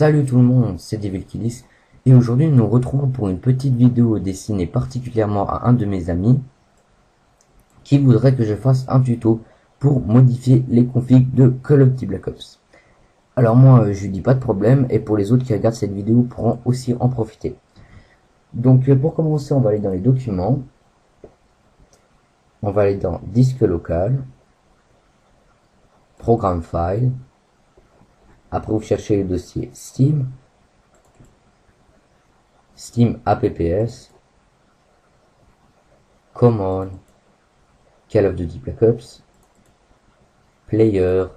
Salut tout le monde, c'est Devilkillis et aujourd'hui nous nous retrouvons pour une petite vidéo destinée particulièrement à un de mes amis qui voudrait que je fasse un tuto pour modifier les configs de Call of Duty Black Ops. Alors moi je lui dis pas de problème et pour les autres qui regardent cette vidéo pourront aussi en profiter. Donc pour commencer on va aller dans les documents, on va aller dans disque local, programme file. Après, vous cherchez le dossier Steam, Steam APPS, Common, Call of Duty Black Ops, Player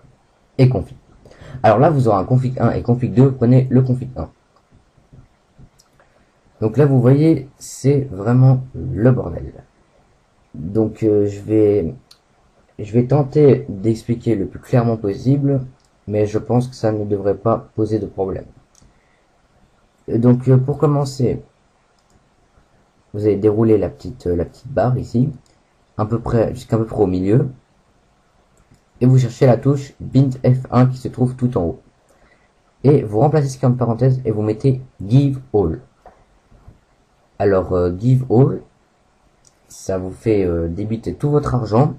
et Config. Alors là, vous aurez un config 1 et config 2. Prenez le config 1. Donc là, vous voyez, c'est vraiment le bordel. Donc je vais tenter d'expliquer le plus clairement possible, mais je pense que ça ne devrait pas poser de problème. Donc pour commencer, vous allez dérouler la petite barre ici, jusqu'à peu près au milieu, et vous cherchez la touche Bind F1 qui se trouve tout en haut. Et vous remplacez ce entre parenthèses et vous mettez Give All. Alors Give All, ça vous fait débiter tout votre argent,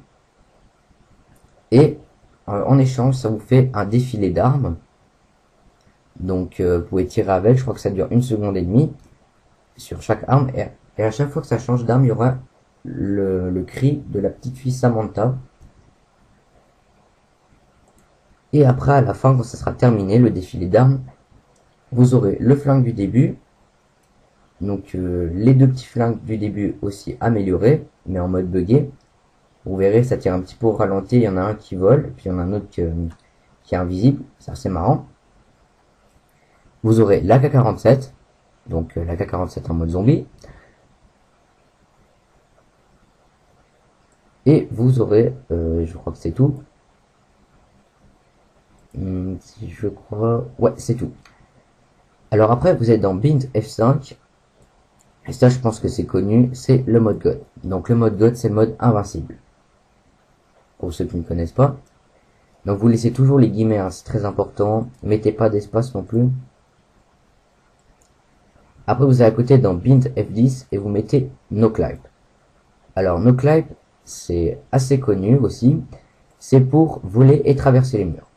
et en échange, ça vous fait un défilé d'armes. Donc vous pouvez tirer avec, je crois que ça dure 1 seconde et demie sur chaque arme, et à chaque fois que ça change d'arme, il y aura le cri de la petite fille Samantha. Et après, à la fin, quand ça sera terminé, le défilé d'armes, vous aurez le flingue du début, donc les deux petits flingues du début aussi améliorés, mais en mode buggé. Vous verrez, ça tire un petit peu au ralenti, il y en a un qui vole, et puis il y en a un autre qui est invisible, c'est assez marrant. Vous aurez l'AK-47, donc l'AK-47 en mode zombie. Et vous aurez, je crois que c'est tout. Si je crois, ouais, c'est tout. Alors après, vous êtes dans Bind F5. Et ça, je pense que c'est connu, c'est le mode God. Donc le mode God, c'est le mode invincible. Pour ceux qui ne connaissent pas. Donc vous laissez toujours les guillemets, hein, c'est très important. Mettez pas d'espace non plus. Après, vous allez à côté dans Bind F10 et vous mettez No Climb. Alors, No Climb, c'est assez connu aussi. C'est pour voler et traverser les murs.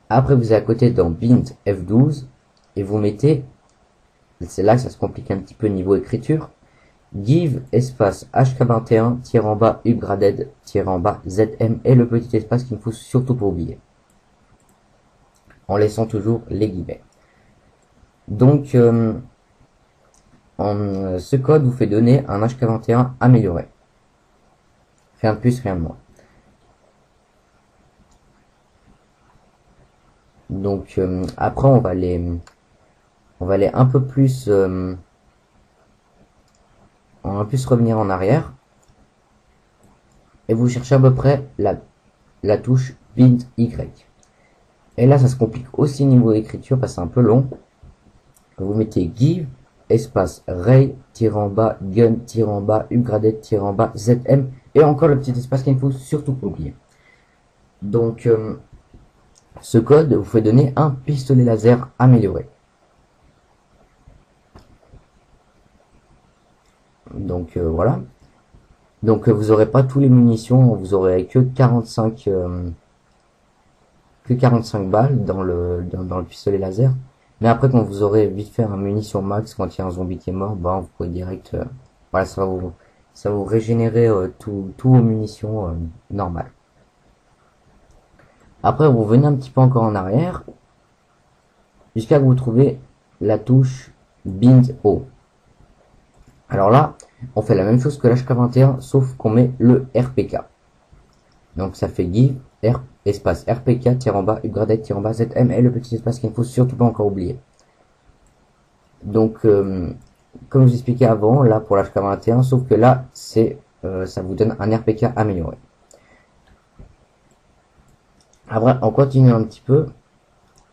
Après, vous allez à côté dans Bind F12 et vous mettez, c'est là que ça se complique un petit peu niveau écriture, Give espace HK21 tiré en bas upgraded tiré en bas ZM et le petit espace qu'il ne faut surtout pas oublier. En laissant toujours les guillemets. Donc, ce code vous fait donner un HK21 amélioré. Rien de plus, rien de moins. Donc, après, on va aller un peu plus, on va plus revenir en arrière. Et vous cherchez à peu près la touche Bind Y. Et là, ça se complique aussi niveau écriture parce que c'est un peu long. Vous mettez Give, espace Ray, tiré en bas, Gun, tiré en bas, Upgraded, tiré en bas, ZM, et encore le petit espace qu'il ne faut surtout pas oublier. Donc, ce code vous fait donner un pistolet laser amélioré. Donc, voilà. Donc, vous aurez pas tous les munitions, vous aurez que 45 balles dans le pistolet laser. Mais après, quand vous aurez vite fait un munition max, quand il y a un zombie qui est mort, bah, vous pouvez direct, voilà, ça va vous régénérer tous vos munitions normales. Après, vous venez un petit peu encore en arrière, jusqu'à ce que vous trouvez la touche Bind O. Alors là, on fait la même chose que l'HK21, sauf qu'on met le RPK. Donc ça fait Give, espace RPK, tir en bas, upgraded, tir en bas, ZM, et le petit espace qu'il ne faut surtout pas encore oublier. Donc, comme je vous expliquais avant, là pour l'HK21, sauf que là, ça vous donne un RPK amélioré. Après, on continue un petit peu,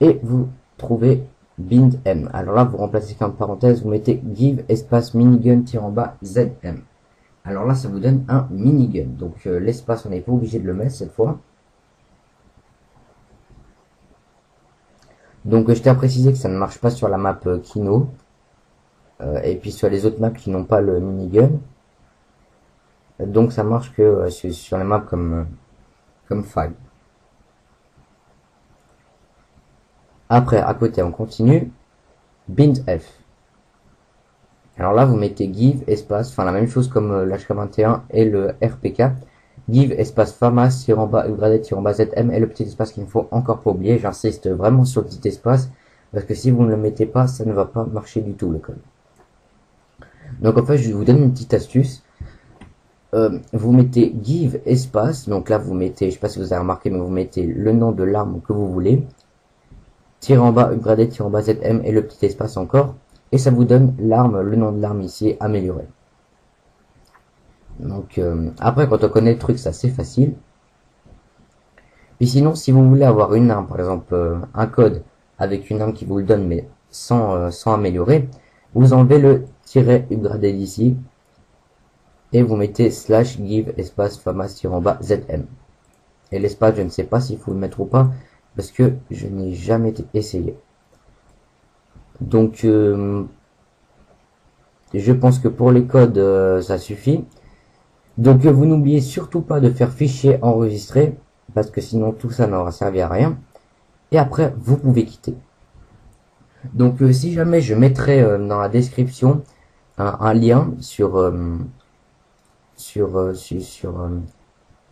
et vous trouvez Bind M. Alors là, vous remplacez entre parenthèses, vous mettez Give, espace minigun, tir en bas, ZM. Alors là, ça vous donne un minigun. Donc l'espace, on n'est pas obligé de le mettre cette fois. Donc je tiens à préciser que ça ne marche pas sur la map Kino, et puis sur les autres maps qui n'ont pas le minigun. Donc ça marche que sur les maps comme Five. Après, à côté, on continue. Bind F. Alors là, vous mettez give espace, enfin la même chose comme l'HK21 et le RPK. Give espace FAMAS, tir en bas, upgraded, tir en bas ZM et le petit espace qu'il ne faut encore pas oublier. J'insiste vraiment sur le petit espace parce que si vous ne le mettez pas, ça ne va pas marcher du tout le code. Donc en fait, je vous donne une petite astuce. Vous mettez give espace, donc là vous mettez, je sais pas si vous avez remarqué, mais vous mettez le nom de l'arme que vous voulez. Tir en bas, upgraded, tir en bas ZM et le petit espace encore. Et ça vous donne l'arme, le nom de l'arme ici, amélioré. Donc après, quand on connaît le truc, c'est assez facile. Puis sinon, si vous voulez avoir une arme, par exemple un code avec une arme qui vous le donne, mais sans améliorer, vous enlevez le tiret upgraded ici. Et vous mettez slash give espace famas tir en bas ZM. Et l'espace, je ne sais pas s'il faut le mettre ou pas, parce que je n'ai jamais essayé. Donc, je pense que pour les codes, ça suffit. Donc, vous n'oubliez surtout pas de faire fichier enregistré, parce que sinon tout ça n'aura servi à rien. Et après, vous pouvez quitter. Donc, si jamais je mettrai dans la description un lien sur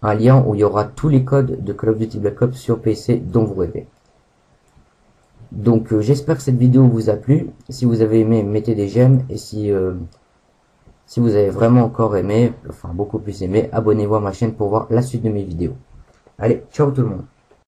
un lien où il y aura tous les codes de Call of Duty Black Ops sur PC dont vous rêvez. Donc j'espère que cette vidéo vous a plu. Si vous avez aimé, mettez des j'aime. Et si vous avez vraiment encore aimé, enfin beaucoup plus aimé, abonnez-vous à ma chaîne pour voir la suite de mes vidéos. Allez, ciao tout le monde.